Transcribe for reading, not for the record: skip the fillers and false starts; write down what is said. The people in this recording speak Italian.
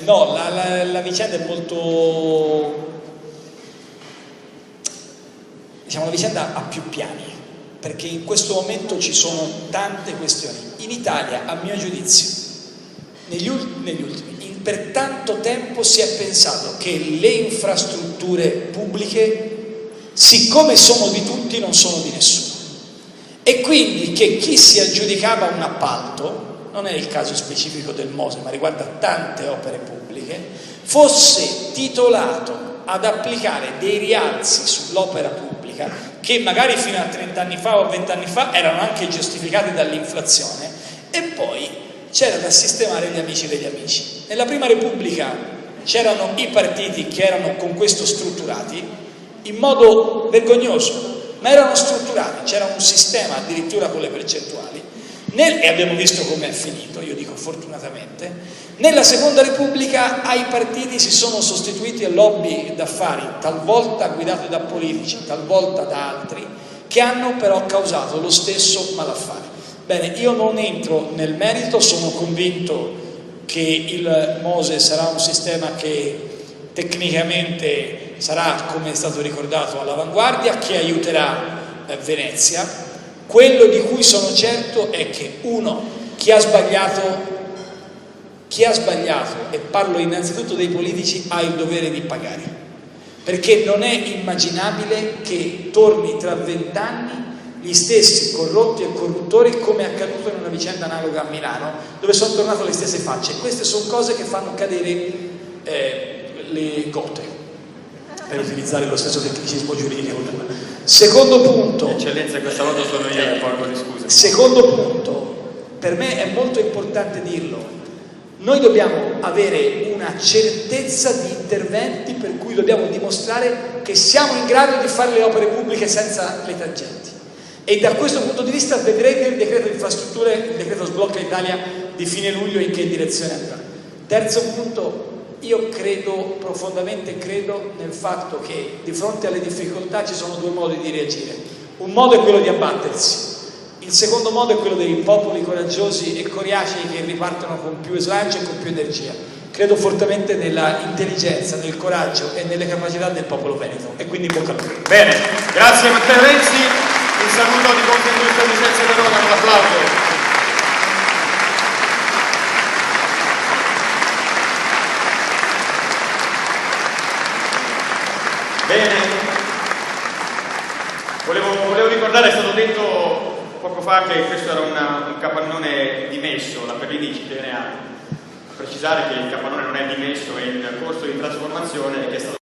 No, la vicenda è molto... Diciamo, la vicenda ha più piani, perché in questo momento ci sono tante questioni. In Italia, a mio giudizio, negli ultimi, per tanto tempo si è pensato che le infrastrutture pubbliche, siccome sono di tutti, non sono di nessuno. E quindi che chi si aggiudicava un appalto, non è il caso specifico del Mose, ma riguarda tante opere pubbliche, fosse titolato ad applicare dei rialzi sull'opera pubblica che magari fino a 30 anni fa o 20 anni fa erano anche giustificati dall'inflazione, e poi c'era da sistemare gli amici degli amici. Nella Prima Repubblica c'erano i partiti che erano con questo strutturati in modo vergognoso, ma erano strutturati, c'era un sistema addirittura con le percentuali, e abbiamo visto come è finito, io dico fortunatamente. Nella Seconda Repubblica ai partiti si sono sostituiti a lobby d'affari, talvolta guidate da politici, talvolta da altri, che hanno però causato lo stesso malaffare. Bene, io non entro nel merito, sono convinto che il Mose sarà un sistema che tecnicamente sarà, come è stato ricordato, all'avanguardia, che aiuterà Venezia. Quello di cui sono certo è che chi ha sbagliato, e parlo innanzitutto dei politici, ha il dovere di pagare, perché non è immaginabile che torni tra 20 anni gli stessi corrotti e corruttori, come è accaduto in una vicenda analoga a Milano, dove sono tornate le stesse facce. Queste sono cose che fanno cadere le gote, per utilizzare lo stesso tecnicismo giuridico. Secondo punto, eccellenza, questa volta sono io che porgo le scuse. Secondo punto, per me è molto importante dirlo, noi dobbiamo avere una certezza di interventi per cui dobbiamo dimostrare che siamo in grado di fare le opere pubbliche senza le tangenti, e da questo punto di vista vedrete il decreto infrastrutture, il decreto sblocca Italia di fine luglio in che direzione andrà. Terzo punto, io profondamente credo nel fatto che di fronte alle difficoltà ci sono due modi di reagire. Un modo è quello di abbattersi, il secondo modo è quello dei popoli coraggiosi e coriacei che ripartono con più slancio e con più energia. Credo fortemente nella intelligenza, nel coraggio e nelle capacità del popolo veneto, e quindi bocca al lupo. Bene, grazie Matteo Renzi, un saluto di Confindustria Vicenza Verona, un applauso. Bene, volevo ricordare, è stato detto poco fa che questo era un capannone dimesso, la Perlini ci tiene a precisare che il capannone non è dimesso, è in corso di trasformazione e che è stato